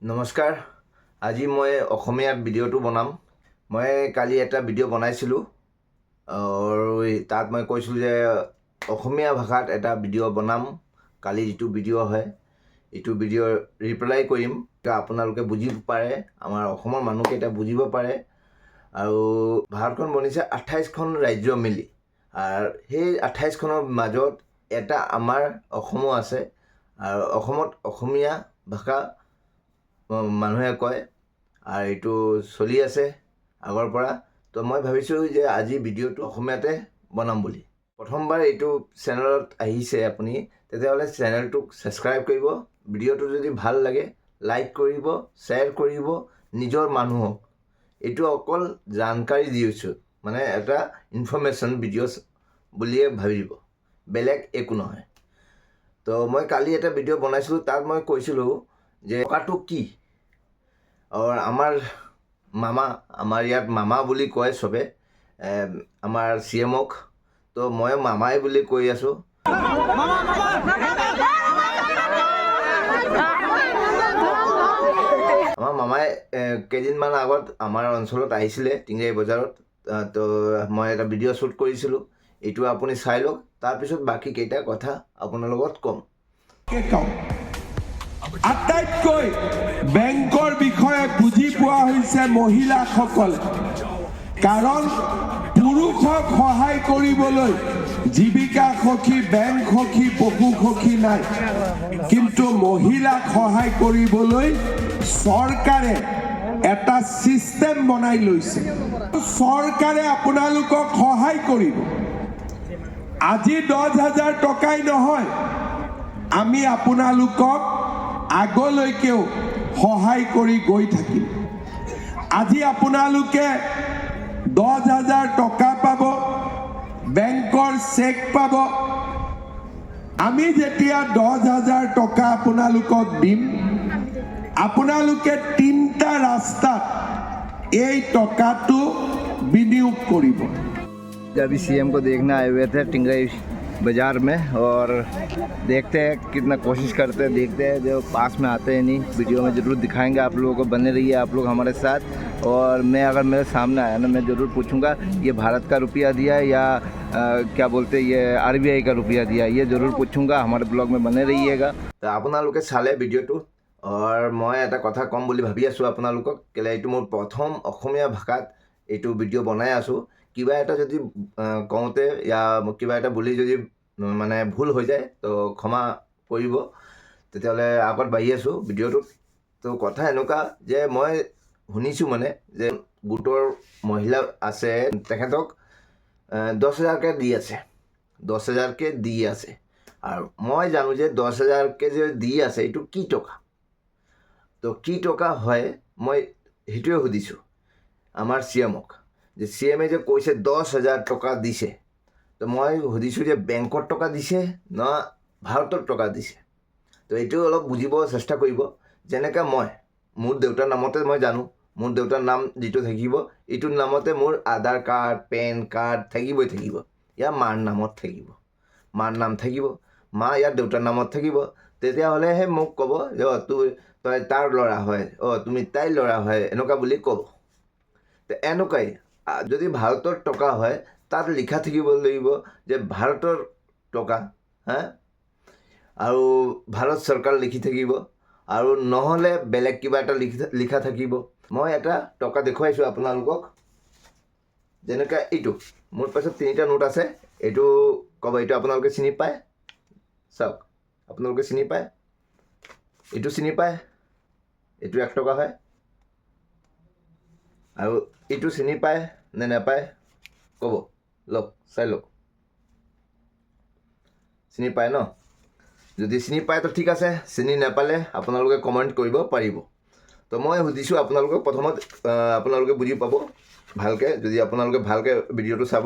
নমস্কাৰ। আজি মই অসমীয়া ভিডিঅ'টো বনাম। মই কালি এটা ভিডিঅ' বনাইছিলোঁ আৰু তাত মই কৈছিলোঁ যে অসমীয়া ভাষাত এটা ভিডিঅ' বনাম। কালি যিটো ভিডিঅ' হয় এইটো ভিডিঅ' ৰিপ্লাই কৰিম, আপোনালোকে বুজিব পাৰে, আমাৰ অসমৰ মানুহকেইটা বুজিব পাৰে। আৰু ভাৰতখন বনিছে 28খন ৰাজ্য মিলি, আৰু সেই 28খনৰ মাজত এটা আমাৰ অসমো আছে। আৰু অসমত অসমীয়া ভাষা মানুহে কয় আৰু এইটো চলি আছে আগৰ পৰা। তো মই ভাবিছোঁ যে আজি ভিডিঅ'টো অসমীয়াতে বনাম বুলি। প্ৰথমবাৰ এইটো চেনেলত আহিছে আপুনি, তেতিয়াহ'লে চেনেলটোক ছাবস্ক্ৰাইব কৰিব। ভিডিঅ'টো যদি ভাল লাগে লাইক কৰিব, শ্বেয়াৰ কৰিব নিজৰ মানুহক। এইটো অকল জানকাৰী দিছোঁ, মানে এটা ইনফৰ্মেশ্যন ভিডিঅ' বুলিয়ে ভাবিব, বেলেগ একো নহয়। তো মই কালি এটা ভিডিঅ' বনাইছিলোঁ, তাত মই কৈছিলোঁ যে টকাটো কি। আৰু আমাৰ ইয়াত মামা বুলি কয় চবে, আমাৰ CMক। তো মই মামাই বুলি কৈ আছোঁ। আমাৰ মামাই কেইদিনমান আগত আমাৰ অঞ্চলত আহিছিলে টিংগাৰী বজাৰত। তো মই এটা ভিডিঅ' শ্বুট কৰিছিলোঁ, এইটো আপুনি চাই লওক। তাৰপিছত বাকী কেইটা কথা আপোনাৰ লগত ক'ম। আটাইতকৈ বেংকৰ বিষয়ে বুজি পোৱা হৈছে মহিলাসকলে, কাৰণ পুৰুষক সহায় কৰিবলৈ জীৱিকা সখী, বেংক সখী, পশু সখী নাই, কিন্তু মহিলাক সহায় কৰিবলৈ চৰকাৰে এটা চিষ্টেম বনাই লৈছে। চৰকাৰে আপোনালোকক সহায় কৰিব। আজি 10,000 টকাই নহয়, আমি আপোনালোকক আগলৈকেও সহায় কৰি গৈ থাকিম। আজি আপোনালোকে 10,000 টকা পাব, বেংকৰ চেক পাব। আমি যেতিয়া 10,000 টকা আপোনালোকক দিম, আপোনালোকে 3টা ৰাস্তাত এই টকাটো বিনিয়োগ কৰিব। अभी CM को देखने आए हुए थे टिंगराई बाज़ार में, और देखते हैं कितना कोशिश करते हैं, देखते हैं। जो पास में आते हैं नहीं, वीडियो में ज़रूर दिखाएंगे आप लोगों को। बने रहिए आप लोग हमारे साथ। और मैं अगर मेरे सामने आया ना, मैं ज़रूर पूछूंगा ये भारत का रुपया दिया है या क्या बोलते हैं ये RBI का रुपया दिया, ये ज़रूर पूछूंगा। हमारे ब्लॉग में बने रहिएगा। तो আপোনালোকে চালে ভিডিঅ'টো, আৰু মই এটা কথা ক'ম বুলি ভাবি আছোঁ আপোনালোকক, কেলৈ এইটো মোৰ প্ৰথম অসমীয়া ভাষাত এইটো ভিডিঅ' বনাই আছোঁ। কিবা এটা যদি কওঁতে ইয়া কিবা এটা বুলি যদি মানে ভুল হৈ যায় তো ক্ষমা কৰিব। তেতিয়াহ'লে আগত বাঢ়ি আছোঁ ভিডিঅ'টোত। তো কথা এনেকুৱা যে মই শুনিছোঁ মানে যে গোটৰ মহিলা আছে, তেখেতক 10,000কৈ দি আছে, 10,000কৈ দি আছে। আৰু মই জানো যে 10,000কৈ যে দি আছে এইটো কি টকা। তো কি টকা হয় মই সেইটোৱে সুধিছোঁ আমাৰ CMক, যে CMে যে কৈছে 10,000 টকা দিছে। তো মই সুধিছোঁ যে বেংকৰ টকা দিছে না ভাৰতৰ টকা দিছে। তো এইটো অলপ বুজিব চেষ্টা কৰিব। যেনেকৈ মোৰ দেউতাৰ নামতে মই জানো, মোৰ দেউতাৰ নাম যিটো থাকিব এইটোৰ নামতে মোৰ আধাৰ কাৰ্ড, পেন কাৰ্ড থাকিবই থাকিব। ইয়াৰ মাৰ নামত থাকিব, মাৰ নাম থাকিব, মা ইয়াৰ দেউতাৰ নামত থাকিব। তেতিয়াহ'লেহে মোক ক'ব যে তই তাৰ ল'ৰা হয়, তুমি তাইৰ ল'ৰা হয়, এনেকুৱা বুলি ক'ব। তো এনেকুৱাই যদি ভাৰতৰ টকা হয় তাত লিখা থাকিব লাগিব যে ভাৰতৰ টকা, আৰু ভাৰত চৰকাৰ লিখি থাকিব, আৰু নহ'লে বেলেগ কিবা এটা লিখা থাকিব। মই এটা টকা দেখুৱাইছোঁ আপোনালোকক, যেনেকৈ এইটো মোৰ পাছত 3টা নোট আছে। এইটো ক'ব, এইটো আপোনালোকে চিনি পায়, চাওক আপোনালোকে চিনি পায়, এইটো চিনি পায়, এইটো 1 টকা হয়। আৰু এইটো চিনি পায় নে নাপায় ক'ব, লওক চাই লওক। চিনি পায় ন? যদি চিনি পায় তো ঠিক আছে, চিনি নাপালে আপোনালোকে কমেণ্ট কৰিব পাৰিব। তো মই সুধিছোঁ আপোনালোকক, প্ৰথমত আপোনালোকে বুজি পাব ভালকৈ যদি আপোনালোকে ভালকৈ ভিডিঅ'টো চাব।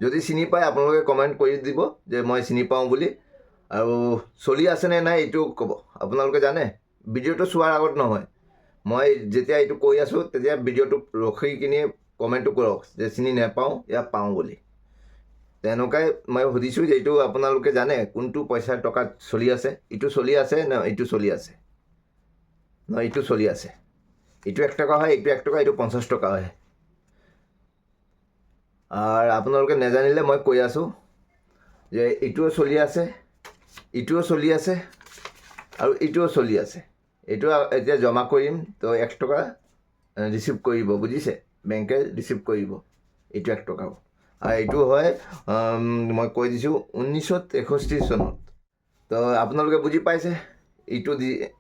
যদি চিনি পায় আপোনালোকে কমেণ্ট কৰি দিব যে মই চিনি পাওঁ বুলি। আৰু চলি আছেনে নাই এইটো ক'ব। আপোনালোকে জানে ভিডিঅ'টো চোৱাৰ আগত নহয়, মই যেতিয়া এইটো কৈ আছোঁ তেতিয়া ভিডিঅ'টো ৰখি কিনি কমেণ্টটো কৰক যে চিনি নাপাওঁ ইয়া পাওঁ বুলি। তেনেকুৱাই মই সুধিছোঁ যে এইটো আপোনালোকে জানে কোনটো পইচাৰ টকাত চলি আছে, এইটো চলি আছে নে এইটো চলি আছে। ন এইটো চলি আছে, এইটো 1 টকা হয়, এইটো 1 টকা, এইটো 50 টকা হয়। আর আপোনালোকে নেজানিলে মই কৈ আছোঁ যে এইটোও চলি আছে, এইটোও চলি আছে আৰু এইটোও চলি আছে। এইটো এতিয়া জমা কৰিম তো 1 টকা ৰিচিভ কৰিব, বুজিছে? বেংকে ৰিচিভ কৰিব এইটো 1 টকাও। আৰু এইটো হয় মই কৈ দিছোঁ 1963 চনত। তো আপোনালোকে বুজি পাইছে,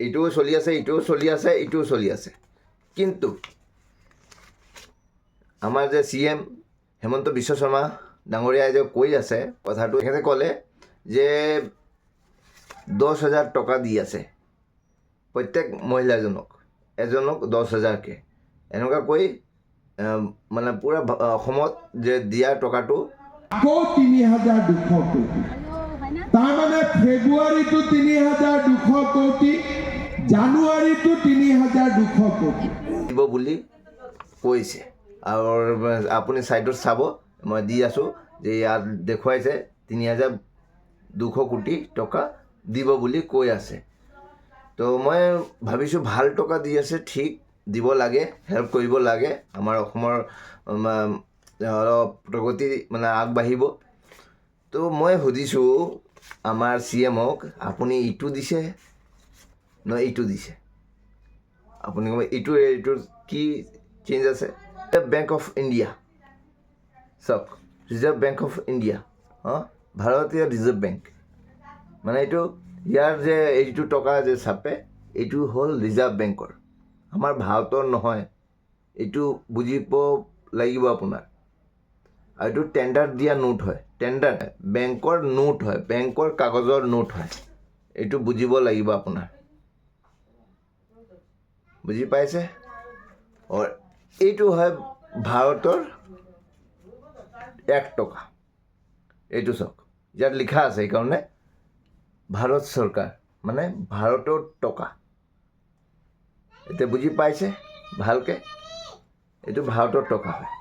এইটোও চলি আছে, এইটোও চলি আছে, এইটোও চলি আছে। কিন্তু আমাৰ যে CM হেমন্ত বিশ্ব শৰ্মা ডাঙৰীয়াই যে কৈ আছে কথাটো, তেখেতে ক'লে যে 10,000 টকা দি আছে প্ৰত্যেক মহিলাজনক, এজনক 10,000কৈ, এনেকুৱা কৈ মানে পূৰা অসমত যে দিয়া টকাটো আকৌ 3,200 কোটি। তাৰমানে ফেব্ৰুৱাৰীটো 3,200 কোটি, জানুৱাৰীটো 3,200 কোটি দিব বুলি কৈছে। আৰু আপুনি ছাইডত চাব, মই দি আছোঁ যে ইয়াত দেখুৱাইছে 3,200 কোটি টকা দিব বুলি কৈ আছে। তো মই ভাবিছোঁ ভাল টকা দি আছে, ঠিক দিব লাগে, হেল্প কৰিব লাগে, আমাৰ অসমৰ অলপ প্ৰগতি মানে আগবাঢ়িব। তো মই সুধিছোঁ আমাৰ CMক, আপুনি ইটো দিছে ন এইটো দিছে? আপুনি ক'ব এইটোৰ কি চেঞ্জ আছে? ৰিজাৰ্ভ বেংক অফ ইণ্ডিয়া, চাওক, ৰিজাৰ্ভ বেংক অফ ইণ্ডিয়া, ভাৰতীয় ৰিজাৰ্ভ বেংক, মানে এইটো ইয়াৰ যে এইটো টকা যে ছাপে, এইটো হ'ল ৰিজাৰ্ভ বেংকৰ, আমাৰ ভাৰতৰ নহয়। এইটো বুজিব লাগিব আপোনাৰ। আৰু এইটো টেণ্ডাৰ দিয়া নোট হয়, টেণ্ডাৰ বেংকৰ নোট হয়, বেংকৰ কাগজৰ নোট হয়। এইটো বুজিব লাগিব আপোনাৰ, বুজি পাইছে? আৰু এইটো হয় ভাৰতৰ 1 টকা। এইটো চাওক, ইয়াত লিখা আছে, সেইকাৰণে ভাৰত চৰকাৰ মানে ভাৰতৰ টকা। এতিয়া বুজি পাইছে ভালকৈ? এইটো ভাৰতৰ টকা হয়,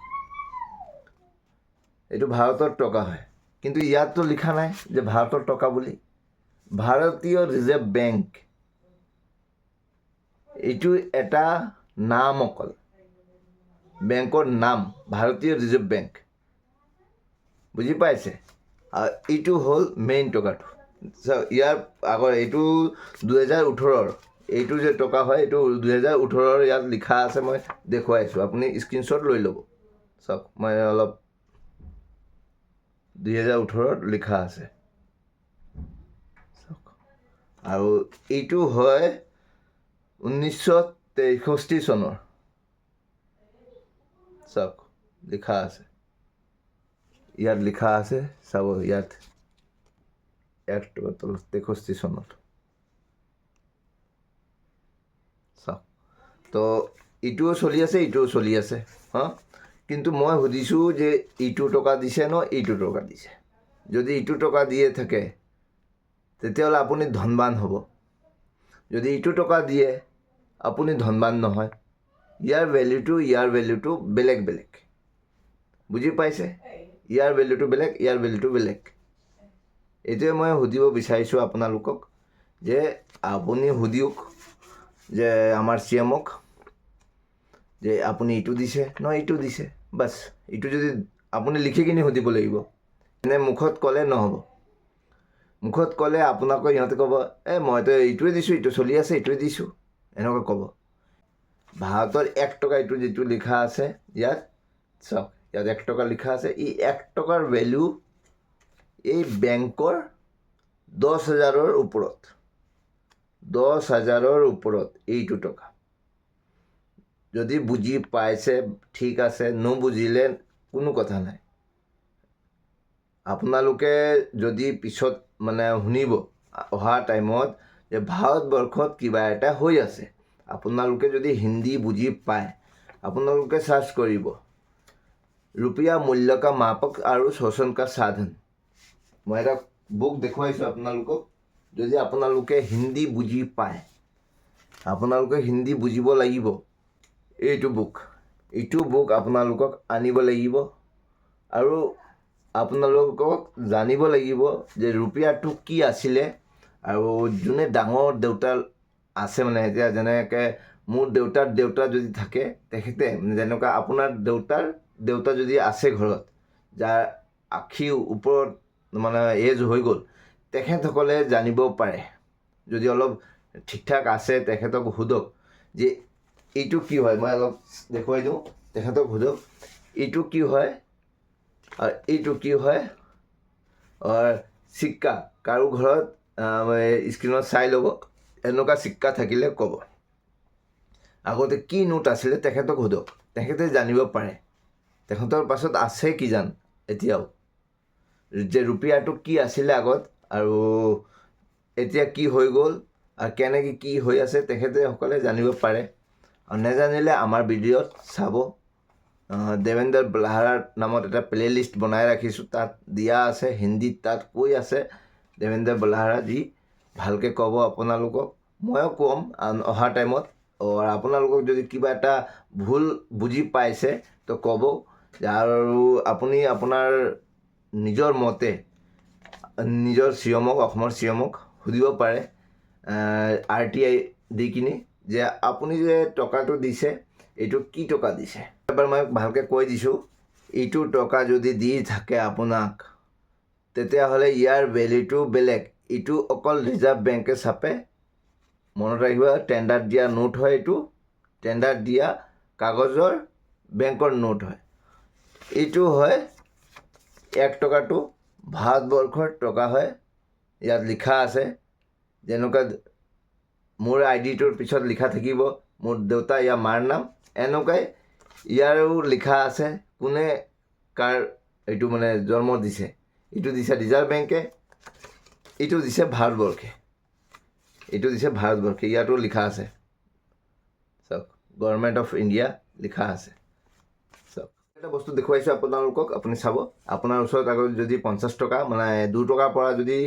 এইটো ভাৰতৰ টকা হয়। কিন্তু ইয়াততো লিখা নাই যে ভাৰতৰ টকা বুলি। ভাৰতীয় ৰিজাৰ্ভ বেংক, এইটো এটা নাম, অকল বেংকৰ নাম, ভাৰতীয় ৰিজাৰ্ভ বেংক, বুজি পাইছে? আৰু এইটো হ'ল মেইন টকাটো। ইয়াৰ আগৰ এইটো 2018, এইটো যে টকা হয়, এইটো 2018 ইয়াত লিখা আছে, মই দেখুৱাইছোঁ, আপুনি স্ক্ৰীনশ্বট লৈ ল'ব। চাওক, মই অলপ 2018 লিখা আছে, চাওক। আৰু এইটো হয় 1963 চনৰ, চাওক লিখা আছে, ইয়াত লিখা আছে, চাব ইয়াত 63 চনত, চাওক। তো ইটোও চলি আছে, ইটোও চলি আছে, কিন্তু মই সুধিছোঁ যে ইটো টকা দিছে ন এইটো টকা দিছে? যদি ইটো টকা দিয়ে থাকে তেতিয়াহ'লে আপুনি ধনবান হ'ব। যদি ইটো টকা দিয়ে আপুনি ধনবান নহয়। ইয়াৰ ভেল্যুটো বেলেগ বেলেগ, বুজি পাইছে? ইয়াৰ ভেল্যুটো বেলেগ, ইয়াৰ ভেল্যুটো বেলেগ। এইটোৱে মই সুধিব বিচাৰিছোঁ আপোনালোকক, যে আপুনি সুধিওক যে আমাৰ CMক, যে আপুনি ইটো দিছে ন এইটো দিছে, বাছ। এইটো যদি আপুনি লিখি কিনি সুধিব লাগিব, এনে মুখত ক'লে নহ'ব। মুখত ক'লে আপোনাকো ইহঁতে ক'ব, মইতো এইটোৱে দিছোঁ, এইটো চলি আছে, এইটোৱে দিছোঁ, এনেকৈ ক'ব। ভাৰতৰ 1 টকা, এইটো যিটো লিখা আছে ইয়াত, চাওক, ইয়াত 1 টকা লিখা আছে। এই 1 টকাৰ ভেল্যু এই বেংকৰ 10,000ৰ ওপৰত, 10,000ৰ ওপৰত এইটো টকা। যদি বুজি পাইছে ঠিক আছে, নুবুজিলে কোনো কথা নাই। আপোনালোকে যদি পিছত মানে শুনিব অহা টাইমত যে ভাৰতবৰ্ষত কিবা এটা হৈ আছে, আপোনালোকে যদি হিন্দী বুজি পায়, আপোনালোকে চাৰ্চ কৰিব रुपया मूल्य का मापक और शोषण का साधन। मैं এটা বুক দেখুৱাইছোঁ আপোনালোকক। যদি আপোনালোকে হিন্দী বুজি পায়, আপোনালোকে হিন্দী বুজিব লাগিব। এইটো বুক আপোনালোকক আনিব লাগিব আৰু আপোনালোকক জানিব লাগিব যে ৰুপিয়াটো কি আছিলে আৰু যোনে ডাঙৰ দেউতাৰ আছে মানে এতিয়া যেনেকৈ মোৰ দেউতাৰ দেউতা যদি থাকে তেখেতে যেনেকুৱা আপোনাৰ দেউতা যদি আছে ঘৰত যাৰ আশীৰ ওপৰত মানে এজ হৈ গ'ল তেখেতসকলে জানিব পাৰে যদি অলপ ঠিক ঠাক আছে তেখেতক সোধক যে এইটো কি হয় মই অলপ দেখুৱাই দিওঁ তেখেতক সোধক এইটো কি হয় আৰু এইটো কি হয় চিক্কা কাৰো ঘৰত স্ক্ৰীণত চাই ল'ব এনেকুৱা চিক্কা থাকিলে ক'ব আগতে কি নোট আছিলে তেখেতক সোধক তেখেতে জানিব পাৰে তেখেতৰ পাছত আছে কি জান এতিয়াও যে ৰুপিয়াটো কি আছিলে আগত আৰু এতিয়া কি হৈ গ'ল আৰু কেনেকৈ কি হৈ আছে তেখেতে সকলে জানিব পাৰে আৰু নেজানিলে আমাৰ ভিডিঅ'ত চাব দেৱেন্দ্ৰ বলহাৰাৰ নামত এটা প্লে'লিষ্ট বনাই ৰাখিছোঁ তাত দিয়া আছে হিন্দীত তাত কৈ আছে দেৱেন্দ্ৰ বলহাৰা যি ভালকৈ ক'ব আপোনালোকক ময়ো ক'ম অহা টাইমত আপোনালোকক যদি কিবা এটা ভুল বুজি পাইছে তো ক'ব আৰু আপুনি আপোনাৰ নিজৰ মতে নিজৰ চিএমক অসমৰ চিএমক সুধিব পাৰে RTI দি কিনি যে আপুনি যে টকাটো দিছে এইটো কি টকা দিছে এবাৰ মই ভালকৈ কৈ দিছোঁ এইটো টকা যদি দি থাকে আপোনাক তেতিয়াহ'লে ইয়াৰ ভেলিউটো বেলেগ এইটো অকল ৰিজাৰ্ভ বেংকে চাপে মনত ৰাখিব টেণ্ডাৰ দিয়া নোট হয় এইটো টেণ্ডাৰ দিয়া কাগজৰ বেংকৰ নোট হয় এইটো হয় 1 টকাটো ভাৰতবৰ্ষৰ টকা হয় ইয়াত লিখা আছে যেনেকুৱা মোৰ আইডিটোৰ পিছত লিখা থাকিব মোৰ দেউতা ইয়াৰ মাৰ নাম এনেকুৱাই ইয়াৰো লিখা আছে কোনে কাৰ এইটো মানে জন্ম দিছে এইটো দিছে ৰিজাৰ্ভ বেংকে এইটো দিছে ভাৰতবৰ্ষে ইয়াতো লিখা আছে চাওক গভৰ্ণমেণ্ট অফ ইণ্ডিয়া লিখা আছে চাওক এটা বস্তু দেখুৱাইছোঁ আপোনালোকক আপুনি চাব আপোনাৰ ওচৰত আগত যদি 50 টকা মানে 2 টকাৰ পৰা যদি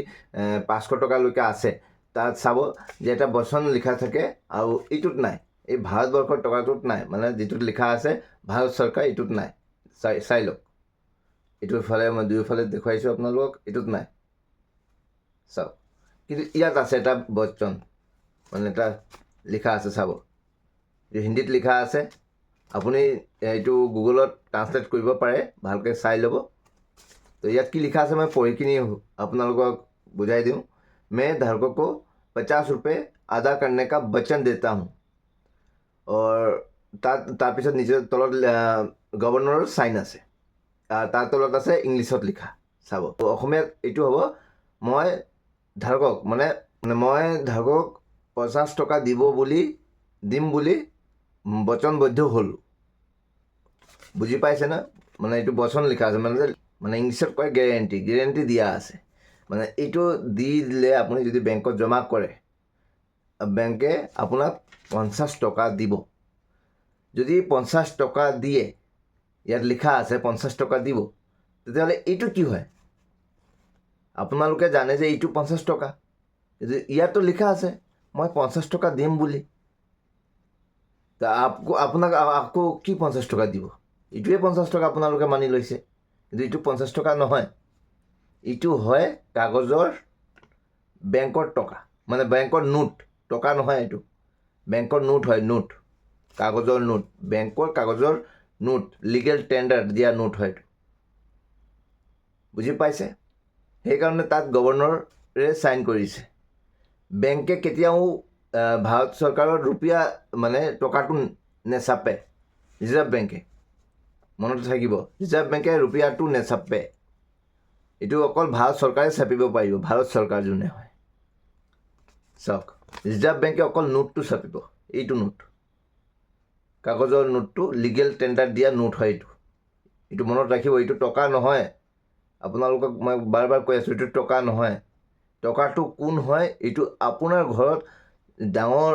500 টকালৈকে আছে তাত চাব যে এটা বচন লিখা থাকে আৰু এইটোত নাই এই ভাৰতবৰ্ষৰ টকাটোত নাই মানে যিটোত লিখা আছে ভাৰত চৰকাৰ এইটোত নাই চাই লওক এইটোৰ ফালে মই দুয়োফালে দেখুৱাইছোঁ আপোনালোকক এইটোত নাই চাওক কিন্তু ইয়াত আছে এটা বচন মানে এটা লিখা আছে চাব হিন্দীত লিখা আছে আপুনি এইটো গুগলত ট্ৰান্সলেট কৰিব পাৰে ভালকৈ চাই ল'ব তো ইয়াত কি লিখা আছে মই পঢ়ি কিনি আপোনালোকক বুজাই দিওঁ मैं धारकों को 50 रुपये अदा करने का वचन देता हूँ और তাৰপিছত নিজৰ তলত গভৰ্ণৰৰ চাইন আছে তাৰ তলত আছে ইংলিছত লিখা চাব অসমীয়াত এইটো হ'ব মই ধাৰকক মানে মই ধাৰকক 50 টকা দিম বুলি বচনবদ্ধ হ'লোঁ বুজি পাইছে না মানে এইটো বচন লিখা আছে মানে ইংলিছত কয় গেৰেণ্টি দিয়া আছে মানে এইটো দি দিলে আপুনি যদি বেংকত জমা কৰে বেংকে আপোনাক 50 টকা দিব যদি 50 টকা দিয়ে ইয়াত লিখা আছে 50 টকা দিব তেতিয়াহ'লে এইটো কি হয় আপোনালোকে জানে যে এইটো 50 টকা ইয়াতো লিখা আছে মই 50 টকা দিম বুলি তা আপোনাক আকৌ কি 50 টকা দিব এইটোৱে 50 টকা আপোনালোকে মানি লৈছে কিন্তু এইটো 50 টকা নহয় এইটো হয় কাগজৰ বেংকৰ টকা মানে বেংকৰ নোট টকা নহয় এইটো বেংকৰ নোট হয় নোট কাগজৰ নোট বেংকৰ কাগজৰ নোট লিগেল টেণ্ডাৰ দিয়া নোট হয় এইটো বুজি পাইছে সেইকাৰণে তাত গভৰ্ণৰে চাইন কৰিছে বেংকে কেতিয়াও ভাৰত চৰকাৰৰ ৰুপিয়া মানে টকাটো নেচাপে ৰিজাৰ্ভ বেংকে মনত থাকিব ৰিজাৰ্ভ বেংকে ৰুপিয়াটো নেচাপে এইটো অকল ভাৰত চৰকাৰে চাপিব পাৰিব ভাৰত চৰকাৰ যোনে হয় চাওক ৰিজাৰ্ভ বেংকে অকল নোটটো চাপিব এইটো নোট কাগজৰ নোটটো লিগেল টেণ্ডাৰ দিয়া নোট হয় এইটো মনত ৰাখিব এইটো টকা নহয় আপোনালোকক মই বাৰ বাৰ কৈ আছোঁ এইটো টকা নহয় টকাটো কোন হয় এইটো আপোনাৰ ঘৰত ডাঙৰ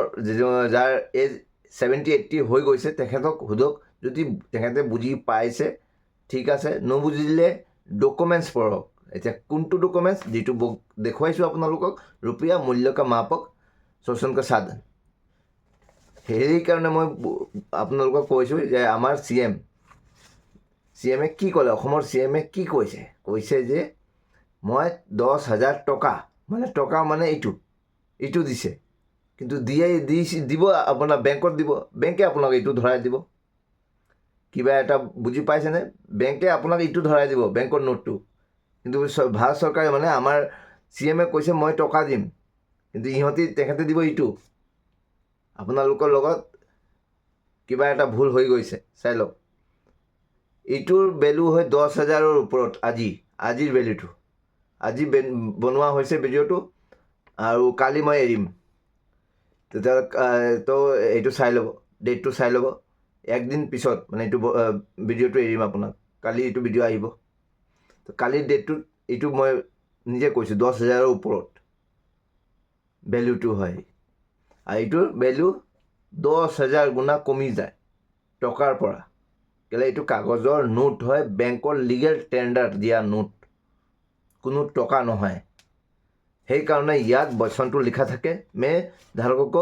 যাৰ এজ 70-80 হৈ গৈছে তেখেতক সোধক যদি তেখেতে বুজি পাইছে ঠিক আছে নুবুজিলে ডকুমেণ্টছ পঢ়ক এতিয়া কোনটো ডকুমেণ্টছ যিটো দেখুৱাইছোঁ আপোনালোকক ৰুপিয়া মূল্য কা মাপক শোষণ কা সাধন সেইকাৰণে মই আপোনালোকক কৈছোঁ যে আমাৰ CMে কি ক'লে অসমৰ CMে কি কৈছে যে মই 10,000 টকা মানে এইটো দিছে কিন্তু দিব আপোনাৰ বেংকত দিব, বেংকে আপোনাক এইটো ধৰাই দিব। কিবা এটা বুজি পাইছেনে? বেংকে আপোনাক এইটো ধৰাই দিব, বেংকৰ নোটটো। কিন্তু ভাৰত চৰকাৰে মানে আমাৰ CM-এ কৈছে মই টকা দিম, কিন্তু তেখেতে দিব ইটো। আপোনালোকৰ লগত কিবা এটা ভুল হৈ গৈছে, চাই লওক। এইটোৰ ভেলু হয় 10,000-ৰ ওপৰত। আজিৰ ভেলুটো আজি বনোৱা হৈছে ভিডিঅ'টো, আৰু কালি মই এৰিম। তেতিয়াহ'লে তো এইটো চাই ল'ব, ডেটটো চাই ল'ব। একদিন পিছত মানে এইটো ভিডিঅ'টো এৰিম আপোনাক। কালি এইটো ভিডিঅ' আহিব। তো কালিৰ ডেটটোত এইটো মই নিজে কৈছোঁ 10,000-ৰ ওপৰত ভেলুটো হয়। আৰু এইটোৰ ভেলু 10,000 গুণা কমি যায় টকাৰ পৰা। কেলৈ? এইটো কাগজৰ নোট হয়, বেংকৰ লিগেল টেণ্ডাৰ দিয়া নোট, কোনো টকা নহয়। সেইকাৰণে ইয়াত বচনটো লিখা থাকে, মে ধাৰকক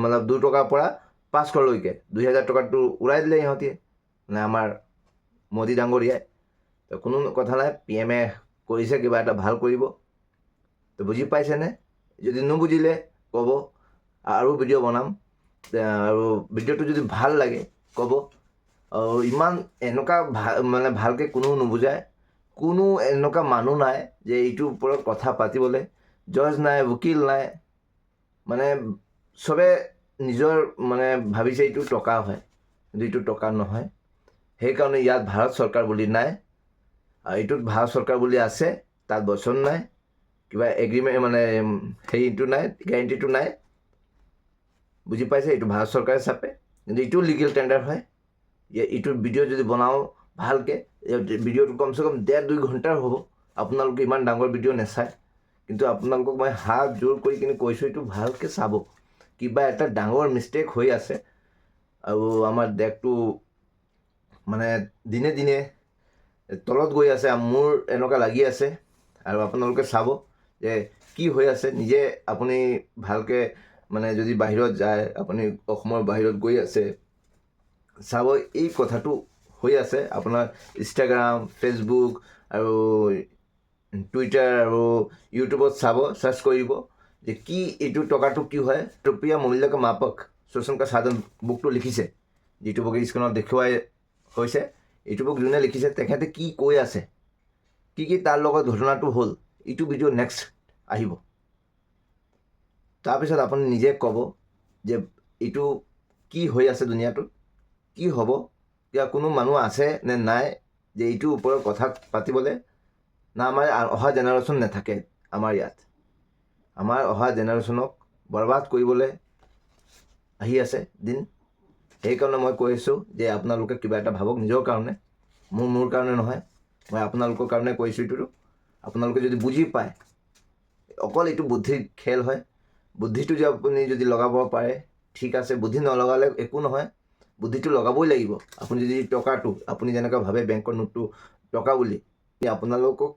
মানে 2 টকাৰ পৰা 500লৈকে 2,000 টকাটো উৰাই দিলে ইহঁতে, মানে আমাৰ মোদী ডাঙৰীয়াই। তো কোনো কথা নাই, PM-এ কৰিছে কিবা এটা ভাল কৰিব। তো বুজি পাইছেনে? যদি নুবুজিলে ক'ব, আৰু ভিডিঅ' বনাম। আৰু ভিডিঅ'টো যদি ভাল লাগে ক'ব। আৰু ইমান এনেকুৱা মানে ভালকৈ কোনো নুবুজায়, কোনো এনেকুৱা মানুহ নাই যে এইটোৰ ওপৰত কথা পাতিবলৈ। জজ নাই, উকিল নাই, মানে চবে নিজৰ মানে ভাবিছে এইটো টকা হয়, কিন্তু এইটো টকা নহয়। সেইকাৰণে ইয়াত ভাৰত চৰকাৰ বুলি নাই, আৰু এইটোত ভাৰত চৰকাৰ বুলি আছে, তাত বচন নাই, কিবা এগ্ৰিমেণ্ট মানে হেৰিটো নাই, গেৰেণ্টিটো নাই। বুজি পাইছে? এইটো ভাৰত চৰকাৰে চাপে, কিন্তু এইটো লিগেল টেণ্ডাৰ হয়। এইটোৰ ভিডিঅ' যদি বনাওঁ ভালকৈ, ভিডিঅ'টো কমচে কম 1.5-2 ঘণ্টাৰ হ'ব। আপোনালোকে ইমান ডাঙৰ ভিডিঅ' নাচায়, কিন্তু আপোনালোকক মই হাত জোৰ কৰি কিনে কৈছোঁ, এইটো ভালকৈ চাব। কিবা এটা ডাঙৰ মিষ্টেক হৈ আছে, আৰু আমাৰ দেশটো মানে দিনে দিনে তলত গৈ আছে, মোৰ এনেকুৱা লাগি আছে। আৰু আপোনালোকে চাব যে কি হৈ আছে। নিজে আপুনি ভালকৈ মানে যদি বাহিৰত যায়, আপুনি অসমৰ বাহিৰত গৈ আছে, চাব এই কথাটো হৈ আছে। আপোনাৰ ইনষ্টাগ্ৰাম, ফেচবুক আৰু টুইটাৰ আৰু ইউটিউবত চাব, চাৰ্চ কৰিব যে কি এইটো টকাটো কি হয়। रुपया मूल्य का मापक शोषण का साधन বুকটো লিখিছে, যিটো বুক স্ক্ৰীণত দেখুৱাই হৈছে। এইটো বুক যোনে লিখিছে তেখেতে কি কৈ আছে, কি তাৰ লগত ঘটনাটো হ'ল, এইটো ভিডিঅ' নেক্সট আহিব। তাৰপিছত আপুনি নিজে ক'ব যে এইটো কি হৈ আছে দুনিয়াটোত, কি হ'ব। কিবা কোনো মানুহ আছে নে নাই যে এইটোৰ ওপৰত কথা পাতিবলৈ? না আমাৰ অহা জেনেৰেশ্যন নাথাকে আমাৰ ইয়াত। আমাৰ অহা জেনেৰেশ্যনক বৰবাদ কৰিবলৈ আহি আছে দিন। সেইকাৰণে মই কৈ আছোঁ যে আপোনালোকে কিবা এটা ভাবক নিজৰ কাৰণে, মোৰ কাৰণে নহয়। মই আপোনালোকৰ কাৰণে কৈছোঁ এইটো। আপোনালোকে যদি বুজি পায়, অকল এইটো বুদ্ধিৰ খেল হয়। বুদ্ধিটো যে আপুনি যদি লগাব পাৰে ঠিক আছে, বুদ্ধি নলগালে একো নহয়। বুদ্ধিটো লগাবই লাগিব। আপুনি যদি টকাটো আপুনি যেনেকৈ ভাবে বেংকৰ নোটটো টকা বুলি, আপোনালোকক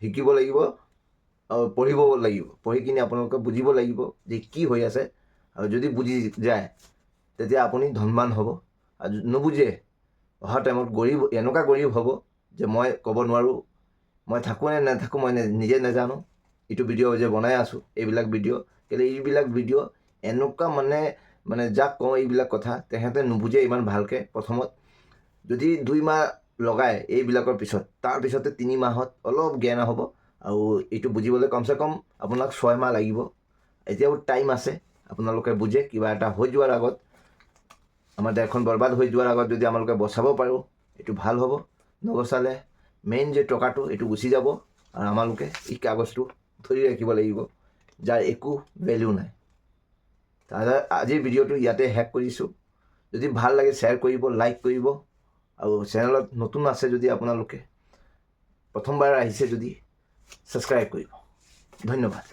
শিকিব লাগিব আৰু পঢ়িব লাগিব। পঢ়ি কিনে আপোনালোকে বুজিব লাগিব যে কি হৈ আছে। আৰু যদি বুজি যায় তেতিয়া আপুনি ধনবান হ'ব। আৰু নুবুজে অহা টাইমত গৰীব, এনেকুৱা গৰীব হ'ব যে মই ক'ব নোৱাৰোঁ। মই থাকোঁ নে নাথাকোঁ মই নিজে নাজানো। এইটো ভিডিঅ' যে বনাই আছোঁ, এইবিলাক ভিডিঅ' কেলৈ এইবিলাক ভিডিঅ' এনেকুৱা মানে যাক কওঁ এইবিলাক কথা তেখেতে নুবুজে ইমান ভালকৈ। প্ৰথমত যদি 2 মাহ লগায় এইবিলাকৰ পিছত, তাৰপিছতে 3 মাহত অলপ জ্ঞান হ'ব। আৰু এইটো বুজিবলৈ কমচে কম আপোনাক 6 মাহ লাগিব। এতিয়াও টাইম আছে, আপোনালোকে বুজে। কিবা এটা হৈ যোৱাৰ আগত, আমাৰ দেশখন বৰবাদ হৈ যোৱাৰ আগত যদি আমালোকে বচাব পাৰোঁ, এইটো ভাল হ'ব। নবচালে মেইন যে টকাটো এইটো গুচি যাব, আৰু আমালোকে এই কাগজটো ধৰি ৰাখিব লাগিব, যাৰ একো ভেলু নাই। আজিৰ ভিডিঅ'টো ইয়াতে শেষ কৰিছোঁ। যদি ভাল লাগে শ্বেয়াৰ কৰিব, লাইক কৰিব, আৰু চেনেলত নতুন আছে যদি আপোনালোকে প্ৰথমবাৰ আহিছে যদি ছাবস্ক্ৰাইব কৰিব। ধন্যবাদ।